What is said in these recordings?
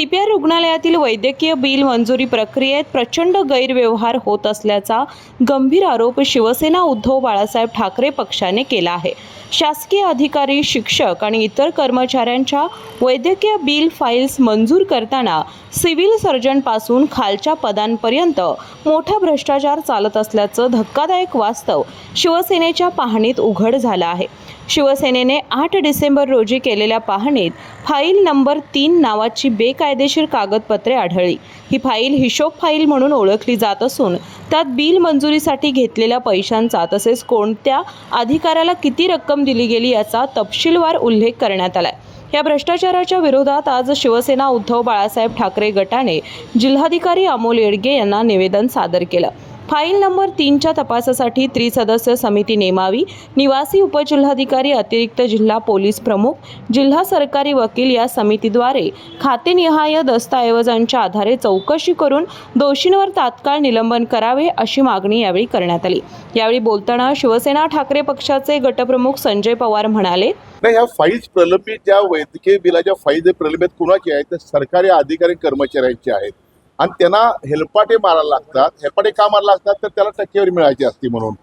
CPR रुग्णालयातील वैद्यकीय bill मंजुरी प्रक्रियेत प्रचंड गैरव्यवहार होत असल्याचा गंभीर आरोप शिवसेना उद्धव बाळासाहेब ठाकरे पक्षाने केला आहे। शासकीय अधिकारी, शिक्षक आणि इतर कर्मचाऱ्यांच्या वैद्यकीय बिल फाईल्स मंजूर करताना सिव्हिल सर्जनपासून खालच्या पदांपर्यंत मोठा भ्रष्टाचार चालत असल्याचं धक्कादायक वास्तव शिवसेनेच्या पाहणीत उघड झालं आहे। शिवसेनेने 8 डिसेंबर रोजी केलेल्या पाहणीत फाईल नंबर 3 नावाची बेकायदेशीर कागदपत्रे आढळली। ही फाईल हिशोब फाईल म्हणून ओळखली जात असून त्यात बिल मंजुरीसाठी घेतलेल्या पैशांचा तसेच कोणत्या अधिकाऱ्याला किती रक्कम दिली गेली याचा तपशीलवार उल्लेख करण्यात आलाय। या भ्रष्टाचाराच्या विरोधात आज शिवसेना उद्धव बाळासाहेब ठाकरे गटाने जिल्हाधिकारी अमोल येडगे यांना निवेदन सादर केलं। फाईल नंबर 3च्या तपासासाठी त्रिसदस्य समिती नेमावी, निवासी उपजिल्हाधिकारी, अतिरिक्त जिल्हा पोलीस प्रमुख, जिल्हा सरकारी वकील या समितीद्वारे खातेनिहाय दस्तऐवजांच्या आधारे चौकशी करून दोषींवर तात्काळ निलंबन करावे अशी मागणी यावेळी करण्यात आली। यावेळी बोलताना शिवसेना ठाकरे पक्षाचे गटप्रमुख संजय पवार म्हणाले, नाही, ह्या फाईल्स प्रलंबित ज्या वैद्यकीय बिलाच्या फाईल्स प्रलंबित कुणाची आहेत तर सरकारी अधिकारी कर्मचाऱ्यांचे आहेत आणि त्यांना हेलपाटे मारायला लागतात। हेलपाटे का मारायला लागतात तर त्याला टक्केवारी मिळायची असते म्हणून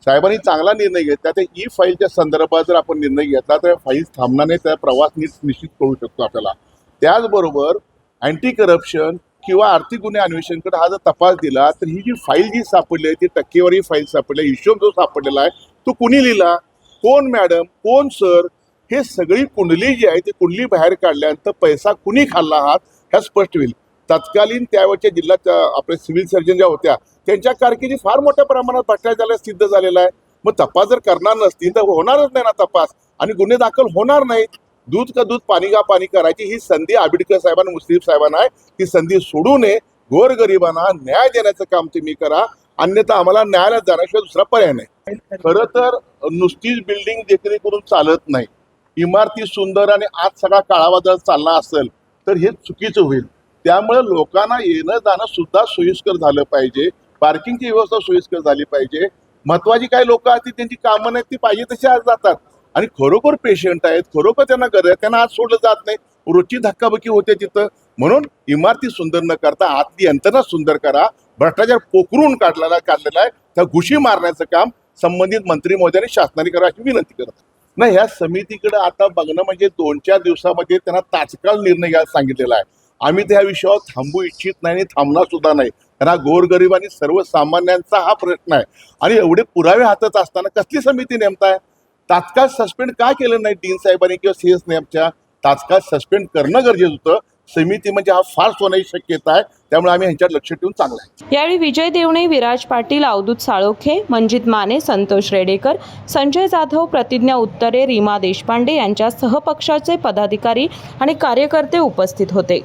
साहेबांनी चांगला निर्णय घेतला। त्या ई फाईलच्या संदर्भात जर आपण निर्णय घेतला तर फाईल्स थांबणार नाही, त्या प्रवास निश्चित करू शकतो आपल्याला। त्याचबरोबर अँटी करप्शन किंवा आर्थिक गुन्हे अन्वेषणकडे हा जर तपास दिला तर ही जी फाईल जी सापडली आहे ती टक्केवारी फाईल सापडली, हिशोब जो सापडलेला आहे तो कुणी लिहिला, कोण मॅडम, कोण सर, हे सगळी कुंडली जी आहे ती कुंडली बाहेर काढल्यानंतर पैसा कुणी खाल्ला आहात ह्या स्पष्ट होईल। तत्कालीन त्यावेळच्या जिल्ह्यात आपले सिव्हिल सर्जन ज्या होत्या त्यांच्या कारकिर्दीत फार मोठ्या प्रमाणात भ्रष्टाचार सिद्ध झालेला आहे। मग तपास जर करणार नसतील तर होणारच नाही ना तपास आणि गुन्हे दाखल होणार नाहीत। दूध का दूध पाणी का पाणी करायची ही संधी आंबेडकर साहेबांना, मुस्लिम साहेबांना आहे, ती संधी सोडू नये। गोरगरिबांना न्याय देण्याचं काम तुम्ही करा, अन्यथा आम्हाला न्यायालयात जाण्याशिवाय दुसरा पर्याय नाही। खरं तर नुसतीच बिल्डिंग देखरेख करून चालत नाही। इमारती सुंदर आणि आत सगळा काळावादळ चालला असेल तर हे चुकीचं होईल। त्यामुळे लोकांना येणं जाणं सुद्धा सोयीस्कर झालं पाहिजे, पार्किंगची व्यवस्था सोयीस्कर झाली पाहिजे। महत्वाची काही लोक आहेत त्यांची कामं नाहीत ती पाहिजे तशी आज जातात आणि खरोखर पेशंट आहेत, खरोखर त्यांना गरज आहे, त्यांना आज सोडलं जात नाही, रोजची धक्काबुक्की होते तिथं। म्हणून इमारती सुंदर न करता आतली यंत्रणा सुंदर करा। भ्रष्टाचार पोखरून काढलेला आहे, त्या घुशी मारण्याचं काम संबंधित मंत्री महोदयांनी शासनाने करा अशी विनंती करत नाही। ह्या समितीकडे आता बघणं म्हणजे 2-4 दिवसामध्ये त्यांना तात्काळ निर्णय घ्यायला सांगितलेला आहे। आम्ही त्या विषयावर थांबू इच्छित नाही आणि थांबणार सुद्धा नाही, कारण गोरगरीब आणि सर्वसामान्यांचा हा प्रश्न आहे आणि एवढे पुरावे हातात असताना कसली समिती नेमताय? तात्काळ सस्पेंड का केलं नाही डीन साहेबांनी किंवा CS नेमच्या? तात्काळ सस्पेंड करणं गरजेचं होतं। समिती म्हणजे हा फार होण्याची शक्यता आहे, त्यामुळे आम्ही ह्यांच्यावर लक्ष ठेवून चांगलं आहे। यावेळी विजय देवणे, विराज पाटील, अवधूत साळोखे, मंजित माने, संतोष रेडेकर, संजय जाधव, प्रतिज्ञा उत्तरे, रीमा देशपांडे यांच्या सहपक्षाचे पदाधिकारी आणि कार्यकर्ते उपस्थित होते।